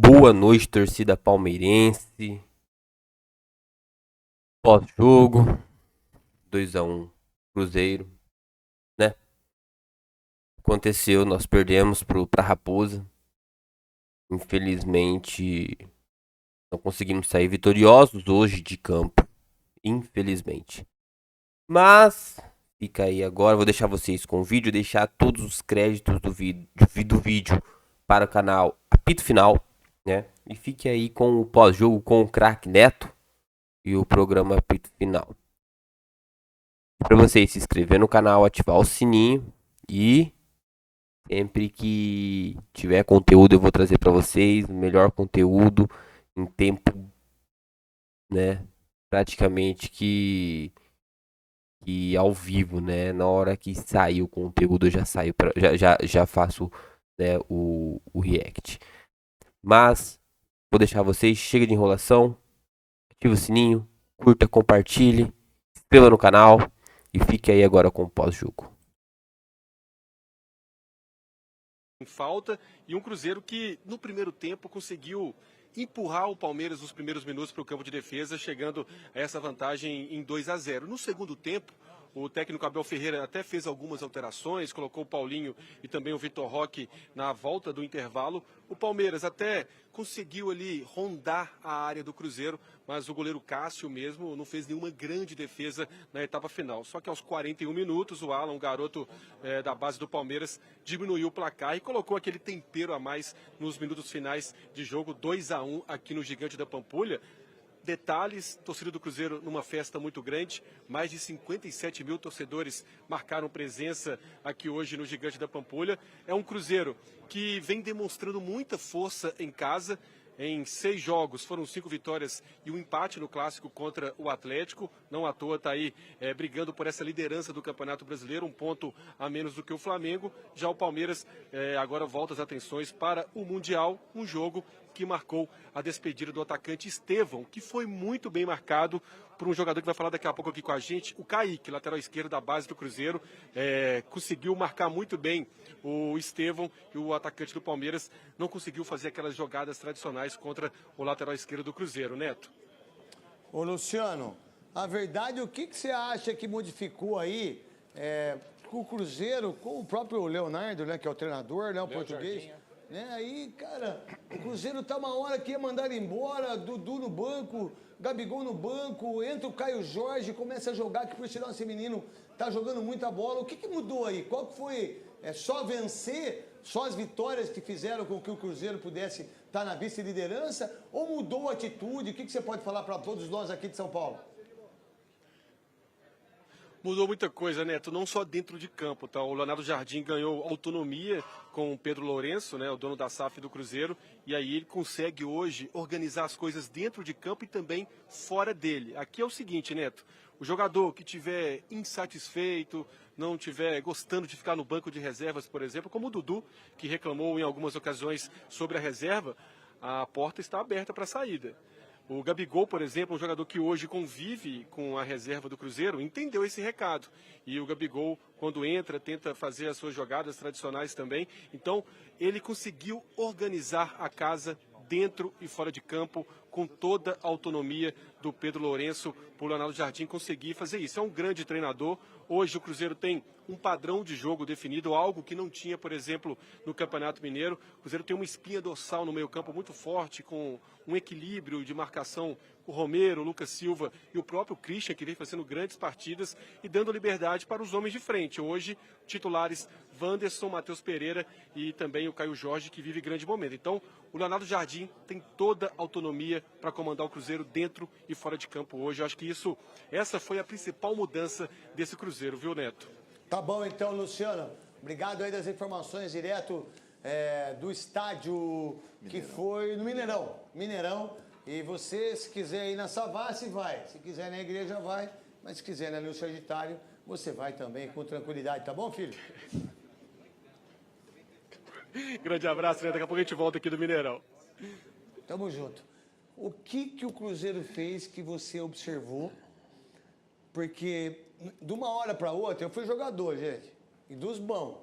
Boa noite, torcida palmeirense. Pós-jogo, 2-1 Cruzeiro, né? Aconteceu, nós perdemos pra Raposa. Infelizmente, não conseguimos sair vitoriosos hoje de campo. Infelizmente. Mas, fica aí agora, vou deixar vocês com o vídeo, deixar todos os créditos do vídeo para o canal Apito Final, né? E fique aí com o pós-jogo com o craque Neto e o programa Apito Final. Para vocês se inscrever no canal, ativar o sininho e sempre que tiver conteúdo eu vou trazer para vocês o melhor conteúdo em tempo, né, praticamente que ao vivo, né, na hora que sair o conteúdo eu já saio já faço, né, o react. Mas vou deixar vocês, chega de enrolação, ativa o sininho, curta, compartilhe, se inscreva no canal e fique aí agora com o pós-jogo. Em falta, e um Cruzeiro que no primeiro tempo conseguiu empurrar o Palmeiras nos primeiros minutos para o campo de defesa, chegando a essa vantagem em 2-0. No segundo tempo, o técnico Abel Ferreira até fez algumas alterações, colocou o Paulinho e também o Vitor Roque na volta do intervalo. O Palmeiras até conseguiu ali rondar a área do Cruzeiro, mas o goleiro Cássio mesmo não fez nenhuma grande defesa na etapa final. Só que aos 41 minutos, o Alan, um garoto da base do Palmeiras, diminuiu o placar e colocou aquele tempero a mais nos minutos finais de jogo, 2-1 aqui no Gigante da Pampulha. Detalhes, torcida do Cruzeiro numa festa muito grande, mais de 57 mil torcedores marcaram presença aqui hoje no Gigante da Pampulha. É um Cruzeiro que vem demonstrando muita força em casa. Em 6 jogos foram 5 vitórias e um empate no clássico contra o Atlético. Não à toa está aí brigando por essa liderança do Campeonato Brasileiro, um ponto a menos do que o Flamengo. Já o Palmeiras agora volta as atenções para o Mundial, um jogo que marcou a despedida do atacante Estevão, que foi muito bem marcado por um jogador que vai falar daqui a pouco aqui com a gente, o Kaique, lateral esquerdo da base do Cruzeiro, conseguiu marcar muito bem o Estevão, e o atacante do Palmeiras não conseguiu fazer aquelas jogadas tradicionais contra o lateral esquerdo do Cruzeiro. Neto. Ô Luciano, a verdade, o que você acha que modificou aí com o Cruzeiro, com o próprio Leonardo, né, que é o treinador, né, o português? Jardim, Né? Aí, cara, o Cruzeiro tá uma hora que ia mandar embora, Dudu no banco, Gabigol no banco, entra o Caio Jorge, começa a jogar, que por sinal esse menino tá jogando muita bola. O que mudou aí? Qual que foi? É só vencer? Só as vitórias que fizeram com que o Cruzeiro pudesse estar na vice-liderança? Ou mudou a atitude? O que você pode falar para todos nós aqui de São Paulo? Mudou muita coisa, Neto, não só dentro de campo, tá? O Leonardo Jardim ganhou autonomia com o Pedro Lourenço, né, o dono da SAF do Cruzeiro, e aí ele consegue hoje organizar as coisas dentro de campo e também fora dele. Aqui é o seguinte, Neto, o jogador que estiver insatisfeito, não estiver gostando de ficar no banco de reservas, por exemplo, como o Dudu, que reclamou em algumas ocasiões sobre a reserva, a porta está aberta para a saída. O Gabigol, por exemplo, um jogador que hoje convive com a reserva do Cruzeiro, entendeu esse recado. E o Gabigol, quando entra, tenta fazer as suas jogadas tradicionais também. Então, ele conseguiu organizar a casa dentro e fora de campo, com toda a autonomia do Pedro Lourenço, para o Leonardo Jardim conseguir fazer isso. É um grande treinador. Hoje o Cruzeiro tem um padrão de jogo definido, algo que não tinha, por exemplo, no Campeonato Mineiro. O Cruzeiro tem uma espinha dorsal no meio-campo muito forte, com um equilíbrio de marcação. O Romero, o Lucas Silva e o próprio Christian, que vem fazendo grandes partidas e dando liberdade para os homens de frente. Hoje, titulares Wanderson, Matheus Pereira e também o Caio Jorge, que vive grande momento. Então, o Leonardo Jardim tem toda a autonomia para comandar o Cruzeiro dentro e fora de campo hoje. Eu acho que essa foi a principal mudança desse Cruzeiro, viu, Neto? Tá bom então, Luciano. Obrigado aí das informações direto do estádio que foi no Mineirão. E você, se quiser ir na Savassi, vai. Se quiser na igreja, vai. Mas se quiser ali no Sagitário, você vai também com tranquilidade. Tá bom, filho? Grande abraço, né? Daqui a pouco a gente volta aqui do Mineirão. Tamo junto. O que o Cruzeiro fez que você observou? Porque de uma hora para outra, eu fui jogador, gente, e dos bons.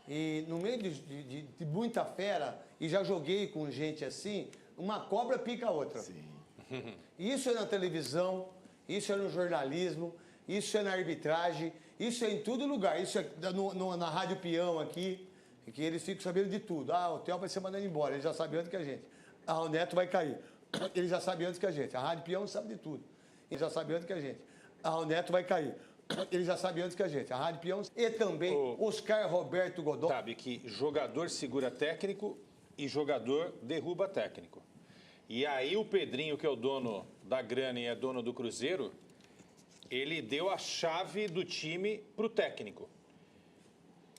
E no meio de muita fera, e já joguei com gente assim, uma cobra pica a outra. Sim. Isso é na televisão, isso é no jornalismo, isso é na arbitragem, isso é em todo lugar. Isso é na Rádio Peão aqui, que eles ficam sabendo de tudo. Ah, o Theo vai ser mandado embora, ele já sabe antes que a gente. Ah, o Neto vai cair, ele já sabe antes que a gente. A Rádio Peão sabe de tudo, ele já sabe antes que a gente. Ah, o Neto vai cair, ele já sabe antes que a gente. A Rádio Peão e também Oscar Roberto Godoy. Sabe que jogador segura técnico e jogador derruba técnico. E aí o Pedrinho, que é o dono da grana e é dono do Cruzeiro, ele deu a chave do time para o técnico.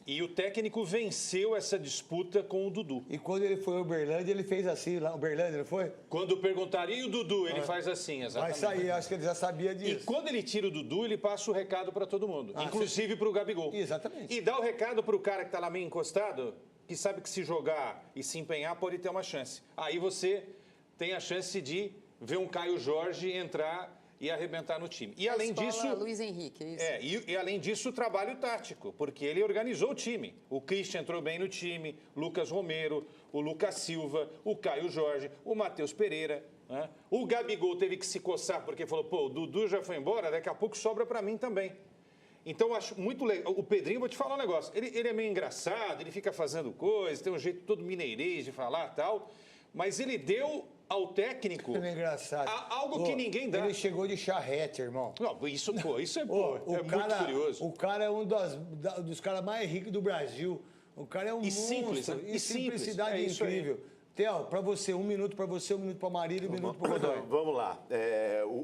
E o técnico venceu essa disputa com o Dudu. E quando ele foi ao Uberlândia, ele fez assim, lá no Uberlândia, não foi? Quando perguntaria e o Dudu, ele faz assim, exatamente. Vai sair, acho que ele já sabia disso. E quando ele tira o Dudu, ele passa o recado para todo mundo, inclusive para o Gabigol. Exatamente. E dá o recado para o cara que está lá meio encostado, que sabe que se jogar e se empenhar pode ter uma chance. Aí você tem a chance de ver um Caio Jorge entrar e arrebentar no time. E além disso... Luiz Henrique, é isso? E além disso, o trabalho tático, porque ele organizou o time. O Christian entrou bem no time, Lucas Romero, o Lucas Silva, o Caio Jorge, o Matheus Pereira, né? O Gabigol teve que se coçar, porque falou, pô, o Dudu já foi embora, daqui a pouco sobra para mim também. Então, eu acho muito legal. O Pedrinho, vou te falar um negócio, ele é meio engraçado, ele fica fazendo coisas, tem um jeito todo mineirês de falar e tal, mas ele deu ao técnico É engraçado. algo que ninguém dá. Ele chegou de charrete, irmão. Não, isso é muito curioso. O cara é um dos caras mais ricos do Brasil. O cara é um simples, monstro. né? E simplicidade É isso aí. incrível. Theo, pra você, 1 minuto pra você, 1 minuto pra Marília e 1 minuto pro Godoy. Vamos lá.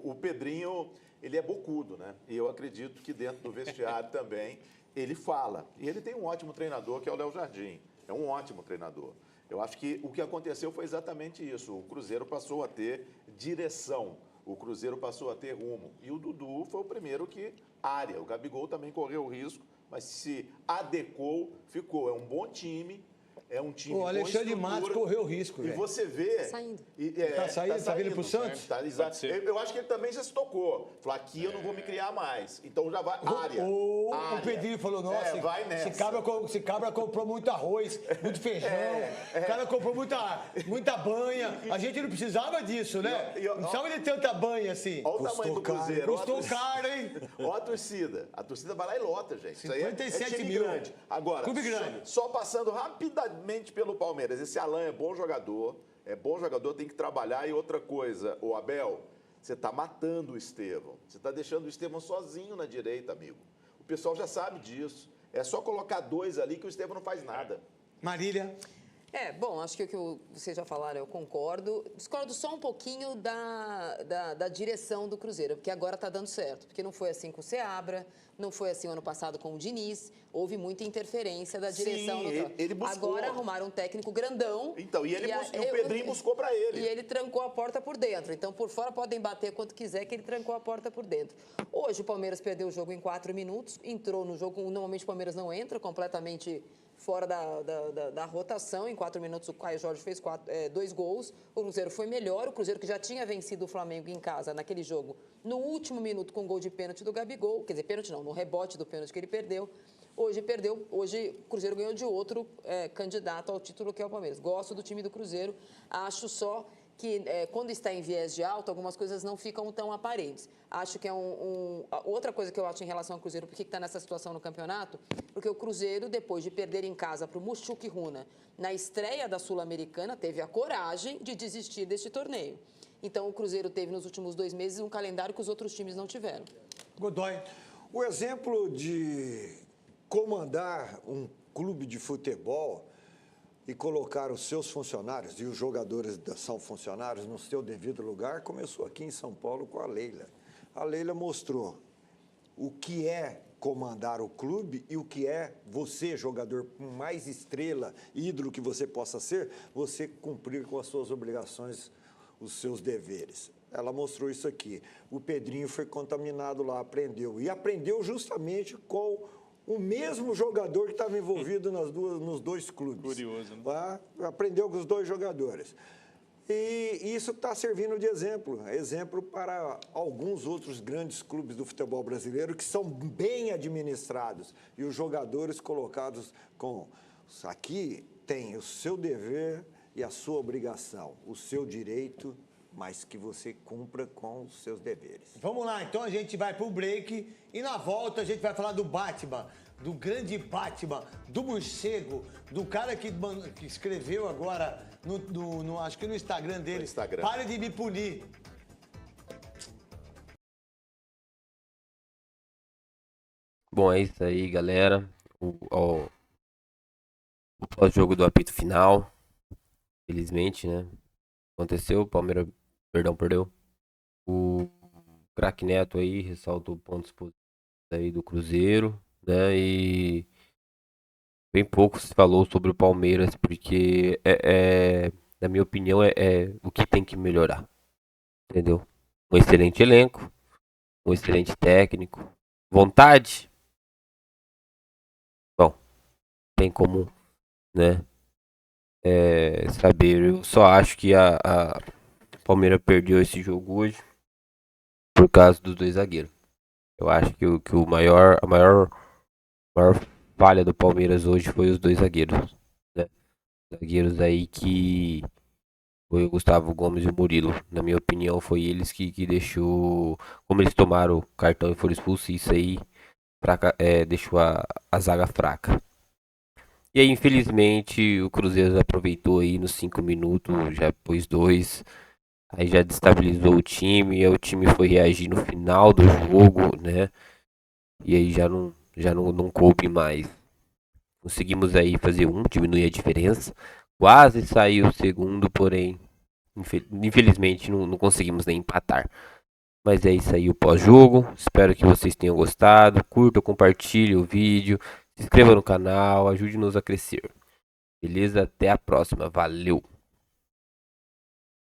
O Pedrinho, ele é bocudo, né? E eu acredito que dentro do vestiário também ele fala. E ele tem um ótimo treinador, que é o Léo Jardim. É um ótimo treinador. Eu acho que o que aconteceu foi exatamente isso. O Cruzeiro passou a ter direção. O Cruzeiro passou a ter rumo. E o Dudu foi o primeiro que área. O Gabigol também correu o risco, mas se adequou, ficou. É um bom time. É um time O Alexandre com Matos estrutura. correu risco, E velho. você vê... Tá saindo. Tá saindo, tá vindo pro Santos? Tá, exato. Eu acho que ele também já se tocou. Falou, aqui eu não vou me criar mais. Então já vai área. O área. Pedrinho falou, nossa, vai nessa. esse cabra comprou muito arroz, muito feijão, o cara comprou muita banha. A gente não precisava disso, né? Não precisava de tanta banha assim. Olha o tamanho do Cruzeiro. Custou caro, hein? Olha a torcida. A torcida vai lá e lota, gente. Isso aí 57 time mil. grande. Agora, Clube grande. só passando rapidamente pelo Palmeiras. Esse Alan é bom jogador, tem que trabalhar. E outra coisa, o Abel, você está matando o Estevão. Você está deixando o Estevão sozinho na direita, amigo. O pessoal já sabe disso. É só colocar 2 ali que o Estevão não faz nada. Marília. Bom, acho que o que vocês já falaram, eu concordo. Discordo só um pouquinho da direção do Cruzeiro, porque agora está dando certo. Porque não foi assim com o Seabra, não foi assim o ano passado com o Diniz. Houve muita interferência da direção. Sim, ele buscou. Agora arrumaram um técnico grandão. Então, e o Pedrinho buscou para ele. E ele trancou a porta por dentro. Então, por fora podem bater quanto quiser, que ele trancou a porta por dentro. Hoje o Palmeiras perdeu o jogo em 4 minutos, entrou no jogo, normalmente o Palmeiras não entra, completamente fora da rotação. Em 4 minutos o Caio Jorge fez 2 gols. O Cruzeiro foi melhor. O Cruzeiro que já tinha vencido o Flamengo em casa naquele jogo, no último minuto com gol de pênalti do Gabigol. Quer dizer, pênalti não, no rebote do pênalti que ele perdeu. Hoje perdeu. Hoje o Cruzeiro ganhou de outro candidato ao título, que é o Palmeiras. Gosto do time do Cruzeiro. Acho só que quando está em viés de alta, algumas coisas não ficam tão aparentes. Acho que é outra coisa que eu acho em relação ao Cruzeiro, por que está nessa situação no campeonato? Porque o Cruzeiro, depois de perder em casa para o Mushuc Runa, na estreia da Sul-Americana, teve a coragem de desistir deste torneio. Então, o Cruzeiro teve nos últimos 2 meses um calendário que os outros times não tiveram. Godoy. O exemplo de comandar um clube de futebol e colocar os seus funcionários, e os jogadores são funcionários, no seu devido lugar, começou aqui em São Paulo com a Leila. A Leila mostrou o que é comandar o clube e o que é você, jogador com mais estrela, ídolo que você possa ser, você cumprir com as suas obrigações, os seus deveres. Ela mostrou isso aqui. O Pedrinho foi contaminado lá, aprendeu. E aprendeu justamente com o mesmo jogador que estava envolvido nos 2 clubes. Curioso, né? Aprendeu com os 2 jogadores. E isso está servindo de exemplo para alguns outros grandes clubes do futebol brasileiro que são bem administrados. E os jogadores colocados com... Aqui tem o seu dever e a sua obrigação, o seu direito, mas que você cumpra com os seus deveres. Vamos lá, então a gente vai pro break e na volta a gente vai falar do Batman, do grande Batman, do morcego, do cara que escreveu agora, acho que no Instagram dele, Instagram. Pare de me punir. Bom, é isso aí, galera. O pós-jogo do apito final. Felizmente, né? Aconteceu, o Palmeiras, perdeu. O craque Neto aí ressaltou pontos positivos aí do Cruzeiro, né? E bem pouco se falou sobre o Palmeiras, porque na minha opinião, é o que tem que melhorar. Entendeu? Um excelente elenco, um excelente técnico, vontade. Bom, tem como, né? Saber. Eu só acho que a Palmeiras perdeu esse jogo hoje por causa dos dois zagueiros. Eu acho que a maior falha do Palmeiras hoje foi os dois zagueiros, né? Zagueiros aí que foi o Gustavo Gomes e o Murilo. Na minha opinião, foi eles que deixou. Como eles tomaram o cartão e foram expulsos, isso aí deixou a zaga fraca. E aí, infelizmente, o Cruzeiro aproveitou aí nos 5 minutos, já pôs 2. Aí já destabilizou o time, e o time foi reagir no final do jogo, né? E aí já não coube mais. Conseguimos aí fazer diminuir a diferença. Quase saiu o segundo, porém, infelizmente não conseguimos nem empatar. Mas é isso aí o pós-jogo. Espero que vocês tenham gostado. Curta, compartilhe o vídeo. Se inscreva no canal, ajude-nos a crescer. Beleza? Até a próxima. Valeu!